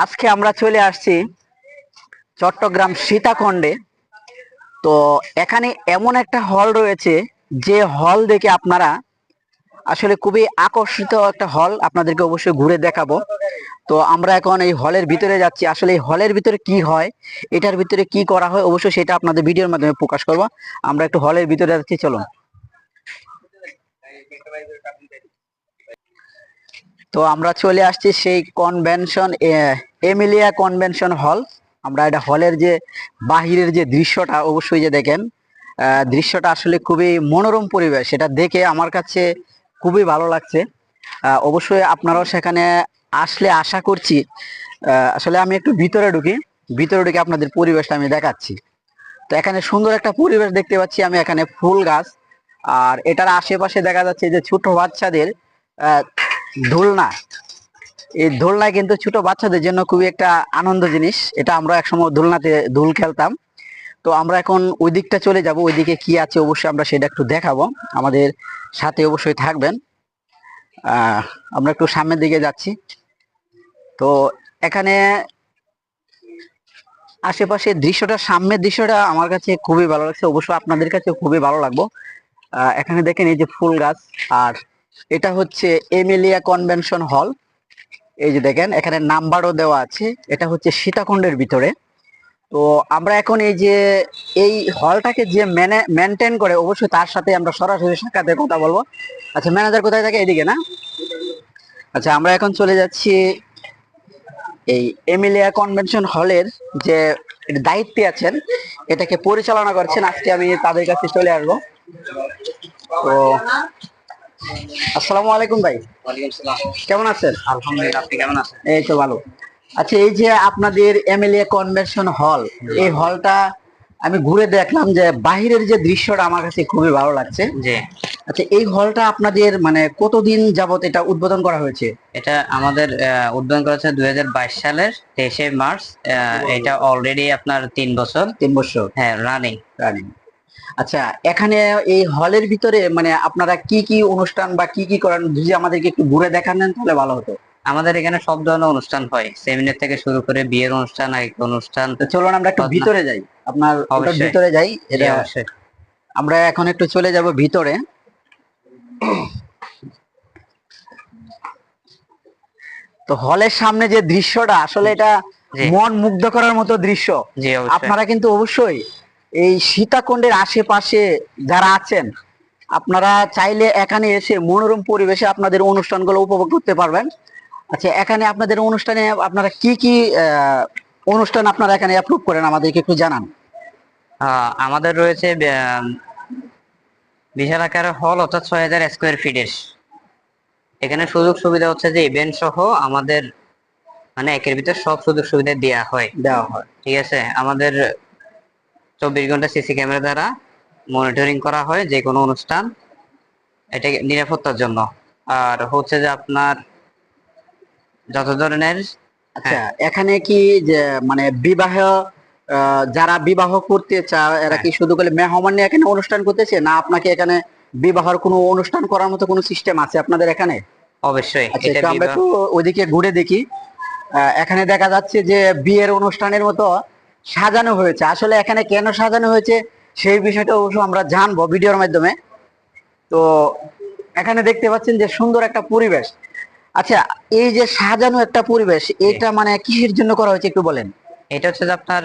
আজকে আমরা চলে আসছি চট্টগ্রাম সীতাকুণ্ডে। তো এখানে এমন একটা হল রয়েছে, যে হল দেখে আপনারা আসলে খুবই আকর্ষিত একটা হল, আপনাদেরকে অবশ্যই ঘুরে দেখাবো। তো আমরা এখন এই হলের ভিতরে যাচ্ছি। আসলে এই হলের ভিতরে কি হয়, এটার ভিতরে কি করা হয়, অবশ্যই সেটা আপনাদের ভিডিওর মাধ্যমে প্রকাশ করব। আমরা একটু হলের ভিতরে যাচ্ছি, চলুন। তো আমরা চলে আসছি সেই কনভেনশন, এমিলিয়া কনভেনশন হল। আমরা এটা হলের যে বাহিরের যে দৃশ্যটা, অবশ্যই যে দেখেন, দৃশ্যটা আসলে খুবই মনোরম পরিবেশ। এটা দেখে আমার কাছে খুবই ভালো লাগছে। অবশ্যই আপনারাও সেখানে আসলে আশা করছি। আসলে আমি একটু ভিতরে ঢুকি, ভিতরে ঢুকে আপনাদের পরিবেশটা আমি দেখাচ্ছি। তো এখানে সুন্দর একটা পরিবেশ দেখতে পাচ্ছি আমি, এখানে ফুল গাছ, আর এটার আশেপাশে দেখা যাচ্ছে যে ছোট বাচ্চাদের আহ, দোলনা। এই দোলনায় কিন্তু ছোট বাচ্চাদের জন্য খুবই একটা আনন্দ জিনিস। এটা আমরা একসময় দোলনাতে দোল খেলতাম। তো আমরা এখন ওই দিকটা চলে যাব, ওইদিকে কি আছে অবশ্যই আমরা সেটা একটু দেখাবো। আমাদের সাথে অবশ্যই থাকবেন। আমরা একটু সামনের দিকে যাচ্ছি। তো এখানে আশেপাশের দৃশ্যটা, সামনের দৃশ্যটা আমার কাছে খুবই ভালো লাগছে, অবশ্যই আপনাদের কাছে খুবই ভালো লাগবে। এখানে দেখেন এই যে ফুল গাছ, আর এটা হচ্ছে এমিলিয়া কনভেনশন হল। এই যে দেখেন এখানে নাম্বারও দেওয়া আছে। এটা হচ্ছে সীতাকুণ্ডের ভিতরে। তো আমরা এখন এই যে এই হলটাকে যে মেনটেন করে, অবশ্যই তার সাথে আমরা সরাসরি সাক্ষাতে কথা বলবো। আচ্ছা, ম্যানেজার কোথায় থাকে? এদিকে না? আচ্ছা, আমরা এখন চলে যাচ্ছি এই এমিলিয়া কনভেনশন হলের যে দায়িত্বে আছেন, এটাকে পরিচালনা করছেন। আজকে আমি তাদের কাছে চলে আসবো। তো আসসালামু আলাইকুম ভাই। ওয়ালাইকুম সালাম। কেমন আছেন? আলহামদুলিল্লাহ, আপনি কেমন আছেন? এই তো ভালো। আচ্ছা, এই যে আপনাদের এমএলএ কনভেনশন হল, এই হলটা আমি ঘুরে দেখলাম যে বাহিরের যে দৃশ্যটা আমার কাছে খুবই ভালো লাগছে। জি, আচ্ছা, এই হলটা আপনাদের মানে কতদিন যাবত এটা উদ্বোধন করা হয়েছে? এটা আমাদের উদ্বোধন করা হচ্ছে 2022 সালের 23শে মার্চ। এটা অলরেডি আপনার 3 বছর। 3 বছর হ্যাঁ, রানিং। রানিং। আচ্ছা, এখানে এই হলের ভিতরে মানে আপনারা কি কি অনুষ্ঠান বা কি কি করেন, যদি আমাদেরকে একটু ঘুরে দেখান তাহলে ভালো হতো। আমাদের এখানে সব ধরনের অনুষ্ঠান হয়, সেমিনার থেকে শুরু করে বিয়ের অনুষ্ঠান, আরেক অনুষ্ঠান। তো চলুন আমরা একটু ভিতরে যাই, আপনার ওটার অবশ্যই। ভিতরে যাই। জি, এটা অবশ্যই। আমরা এখন একটু চলে যাব ভিতরে। তো হলের সামনে যে দৃশ্যটা, আসলে এটা জি, মন মুগ্ধ করার মতো দৃশ্য। জি, অবশ্যই। আপনারা কিন্তু অবশ্যই এই সীতাকুণ্ডের আশেপাশে যারা আছেন, আপনারা চাইলে এখানে এসে মনোরম পরিবেশে আপনাদের অনুষ্ঠানগুলো উপভোগ করতে পারবেন। আচ্ছা, এখানে আপনাদের অনুষ্ঠানে আপনারা কি কি অনুষ্ঠান আপনারা এখানে অ্যাপ্রুভ করেন, আমাদেরকে একটু জানান। আমাদের রয়েছে বিশাল আকারের হল, অর্থাৎ 6000 স্কোয়ার ফিটের। এখানে সুযোগ সুবিধা হচ্ছে যে ইভেন্ট সহ আমাদের মানে একের ভিতর সব সুযোগ সুবিধা দেওয়া হয়। দেওয়া হয়। ঠিক আছে, আমাদের 24 ঘন্টা সিসি ক্যামেরা দ্বারা মনিটরিং করা হয় যে কোনো অনুষ্ঠান, এটা নিরাপত্তার জন্য। আর হচ্ছে যে আপনার যত ধরনের। আচ্ছা, হ্যাঁ, এখানে কি যে মানে বিবাহ, যারা বিবাহ করতে চায় এরা হ্যাঁ, কি শুধু করে মেহমান নিয়ে এখানে অনুষ্ঠান করতেছে, না আপনাকে এখানে বিবাহের কোনো অনুষ্ঠান করার মতো কোনো সিস্টেম আছে আপনাদের এখানে? অবশ্যই আচ্ছা, এটা একটু আমরা বিবাহ। একটু ওইদিকে ঘুরে দেখি। এখানে দেখা যাচ্ছে যে বিয়ের অনুষ্ঠানের মতো সাজানো হয়েছে। আসলে এখানে কেন সাজানো হয়েছে সেই বিষয়টা অবশ্য আমরা জানবো ভিডিওর মাধ্যমে। তো এখানে দেখতে পাচ্ছেন যে সুন্দর একটা পরিবেশ। আচ্ছা, এই যে সাজানো একটা পরিবেশ, জি, এটা মানে কিসের জন্য করা হয়েছে একটু বলেন। এটা হচ্ছে যে আপনার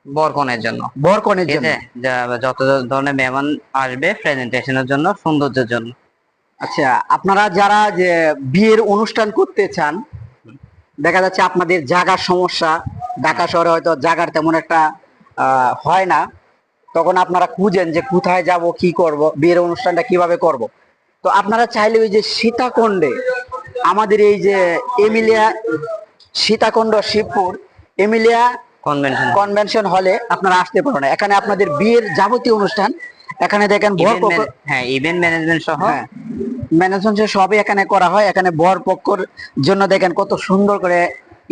বরকনের জন্য। বরকনের ঠিক জন্য। আছে, যত ধরনের মেহমান আসবে প্রেজেন্টেশনের জন্য, সৌন্দর্যের জন্য। আচ্ছা, আপনারা যারা যে বিয়ের অনুষ্ঠান করতে চান, দেখা যাচ্ছে আপনাদের জায়গার সমস্যা, ঢাকা শহরে হয়তো জায়গার তেমন একটা হয় না, তখন আপনারা খুঁজেন যে কোথায় যাব, কি করব, বিয়ের অনুষ্ঠানটা কিভাবে করব। তো আপনারা চাইলে ওই যে সীতাকুণ্ডে আমাদের এই যে Emilia Sitakunda Shibpur Emilia convention convention হলে আপনারা আসতে পারেন। এখানে আপনাদের বিয়ের যাবতীয় অনুষ্ঠান, এখানে দেখেন বর ইভেন্ট, পক্ষ, হ্যাঁ, ইভেন্ট ম্যানেজমেন্ট সহ। হ্যাঁ, ম্যানেজমেন্ট সবই এখানে করা হয়। এখানে বর পক্ষর জন্য দেখেন কত সুন্দর করে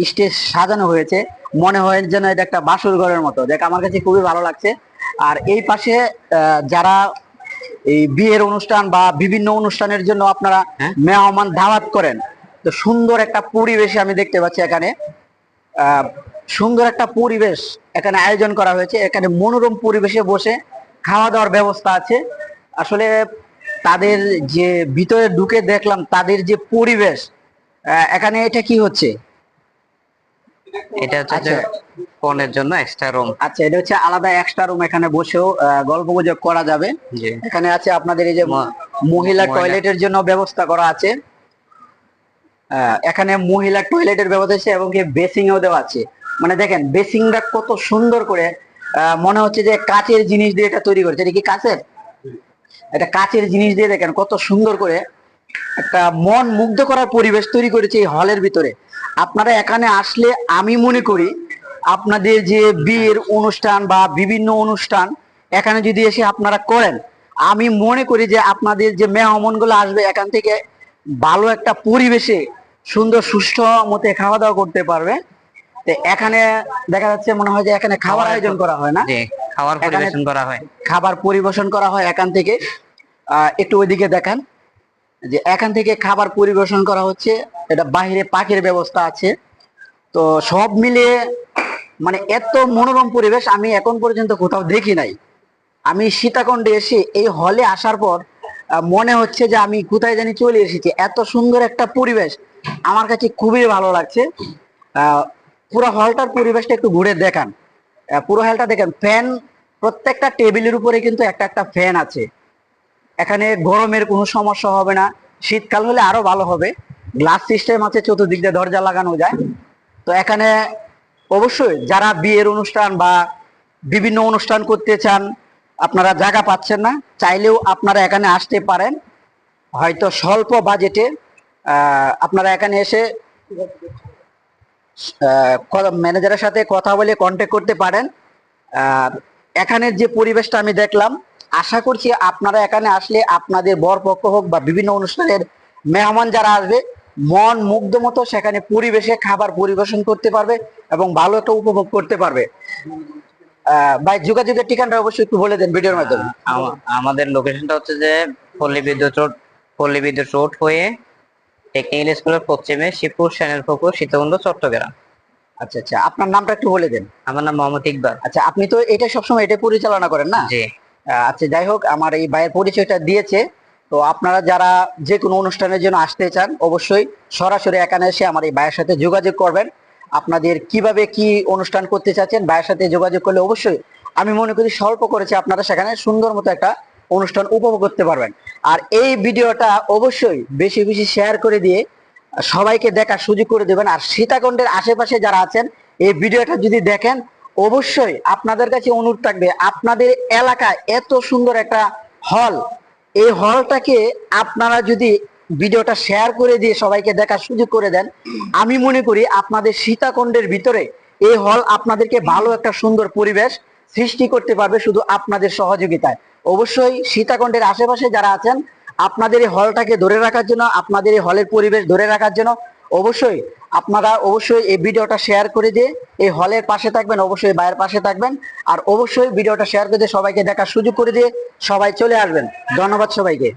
স্টেজ সাজানো হয়েছে, মনে হয় যেন এটা একটা বাসর ঘরের মতো। দেখ, আমার কাছে খুবই ভালো লাগছে। আর এই পাশে যারা এই বিয়ের অনুষ্ঠান বা বিভিন্ন অনুষ্ঠানের জন্য আপনারা হ্যাঁ, মেহমান দাওয়াত করেন, তো সুন্দর একটা পরিবেশে আমি দেখতে পাচ্ছি এখানে। আহ, সুন্দর একটা পরিবেশ এখানে আয়োজন করা হয়েছে। এখানে মনোরম পরিবেশে বসে খাওয়া দাওয়ার ব্যবস্থা আছে। আসলে তাদের যে ভিতরে ঢুকে দেখলাম তাদের যে পরিবেশ, এখানে এটা কি হচ্ছে? এটা হচ্ছে যে আচ্ছা ফোনের জন্য এক্সট্রা রুম। আচ্ছা, এটা হচ্ছে আলাদা এক্সট্রা রুম, এখানে বসেও গল্প গুজব করা যাবে। জি। এখানে আছে আপনাদের এই যে মহিলা মহিলা- টয়লেটের জন্য ব্যবস্থা করা আছে। এখানে মহিলা টয়লেটের ব্যবস্থা আছে এবং কি বেসিংও দেওয়া আছে। মানে দেখেন বেসিংটা কত সুন্দর করে, মনে হচ্ছে যে কাচের জিনিস দিয়ে এটা তৈরি করেছে। এটা কি কাচের? এটা কাচের জিনিস দিয়ে দেখেন কত সুন্দর করে একটা মন মুগ্ধ করার পরিবেশ তৈরি করেছে এই হলের ভিতরে। আপনারা এখানে আসলে আমি মনে করি আপনাদের যে বিয়ের অনুষ্ঠান বা বিভিন্ন অনুষ্ঠান এখানে যদি এসে আপনারা করেন, আমি মনে করি যে আপনাদের যে মেহমানগুলো আসবে এখান থেকে ভালো একটা পরিবেশে সুন্দর সুষ্ঠু মতে খাওয়া দাওয়া করতে পারবে। তো এখানে দেখা যাচ্ছে মনে হয় যে এখানে খাবার আয়োজন করা হয় না? জি, খাবার এখানে পরিবেশন করা হয়। খাবার পরিবেশন করা হয় এখান থেকে। একটু ওইদিকে দেখান যে এখান থেকে খাবার পরিবেশন করা হচ্ছে। এটা বাহিরে পাখির ব্যবস্থা আছে। তো সব মিলিয়ে মানে এত মনোরম পরিবেশ আমি এখন পর্যন্ত কোথাও দেখি নাই। আমি সীতাকুণ্ডে এসে এই হলে আসার পর মনে হচ্ছে যে আমি কোথায় জানি চলে এসেছি। এত সুন্দর একটা পরিবেশ আমার কাছে খুবই ভালো লাগছে। আহ, পুরো হলটার পরিবেশটা একটু ঘুরে দেখান। পুরো হলটা দেখেন, ফ্যান প্রত্যেকটা টেবিলের উপরে কিন্তু একটা একটা ফ্যান আছে। এখানে গরমের কোনো সমস্যা হবে না। শীতকাল হলে আরো ভালো হবে। গ্লাস সিস্টেম আছে, চতুর্দিক দিয়ে দরজা লাগানো যায়। তো এখানে অবশ্যই যারা বিয়ের অনুষ্ঠান বা বিভিন্ন অনুষ্ঠান করতে চান, আপনারা জায়গা পাচ্ছেন না, চাইলেও আপনারা এখানে আসতে পারেন। হয়তো স্বল্প বাজেটে আপনারা এখানে এসে ম্যানেজারের সাথে কথা বলে কন্ট্যাক্ট করতে পারেন। আহ, এখানের যে পরিবেশটা আমি দেখলাম, আশা করছি আপনারা এখানে আসলে আপনাদের বরপক্ষ হোক বা বিভিন্ন অনুষ্ঠানের মেহমান যারা আসবে মন মুগ্ধ মতো সেখানে পরিবেশে খাবার পরিবেশন করতে পারবে এবং ভালো একটা উপভোগ করতে পারবে। ভাই যোগাযোগের ঠিকানাটা অবশ্যই একটু বলে দেন ভিডিওর মাধ্যমে। আমাদের লোকেশনটা হচ্ছে যে পল্লী বিদ্যুৎ রোড হয়ে টেকনিক্যাল স্কুলের পশ্চিমে শিবপুর সেনেরপুকুর সীতাকুণ্ড চট্টগ্রাম। আচ্ছা আচ্ছা, আপনার নামটা একটু বলে দেন। আমার নাম মোহাম্মদ ইকবাল। আচ্ছা, আপনি তো এটা সবসময় এটা পরিচালনা করেন না? জি। আচ্ছা, যাই হোক, আমার এই ভাইয়ের পরিচয়টা দিয়েছে। তো আপনারা যারা যে কোনো অনুষ্ঠানের জন্য আসতে চান অবশ্যই সরাসরি এখানে এসে আমার এই ভাইয়ের সাথে যোগাযোগ করবেন। আপনাদের কিভাবে কি অনুষ্ঠান করতে চাচ্ছেন ভাইয়ের সাথে যোগাযোগ করলে অবশ্যই আমি মনে করি স্বল্প করেছে আপনারা সেখানে সুন্দর মতো একটা অনুষ্ঠান উপভোগ করতে পারবেন। আর এই ভিডিওটা অবশ্যই বেশি বেশি শেয়ার করে দিয়ে সবাইকে দেখার সুযোগ করে দেবেন। আর সীতাকুণ্ডের আশেপাশে যারা আছেন এই ভিডিওটা যদি দেখেন, অবশ্যই আপনাদের কাছে অনুরোধ থাকবে, আপনাদের এলাকায় এত সুন্দর একটা হল, এই হলটাকে আপনারা যদি ভিডিওটা শেয়ার করে দিয়ে সবাইকে দেখার সুযোগ করে দেন, আমি মনে করি আপনাদের সীতাকুণ্ডের ভিতরে এই হল আপনাদেরকে ভালো একটা সুন্দর পরিবেশ সৃষ্টি করতে পারবে শুধু আপনাদের সহযোগিতায়। অবশ্যই সীতাকুণ্ডের আশেপাশে যারা আছেন আপনাদের এই হলটাকে ধরে রাখার জন্য, আপনাদের এই হলের পরিবেশ ধরে রাখার জন্য অবশ্যই আপনারা অবশ্যই এই ভিডিওটা শেয়ার করে দিয়ে এই হলের পাশে থাকবেন, অবশ্যই ভাইয়ের পাশে থাকবেন। আর অবশ্যই ভিডিওটা শেয়ার করে দিয়ে সবাইকে দেখার সুযোগ করে দিয়ে সবাই চলে আসবেন। ধন্যবাদ সবাইকে।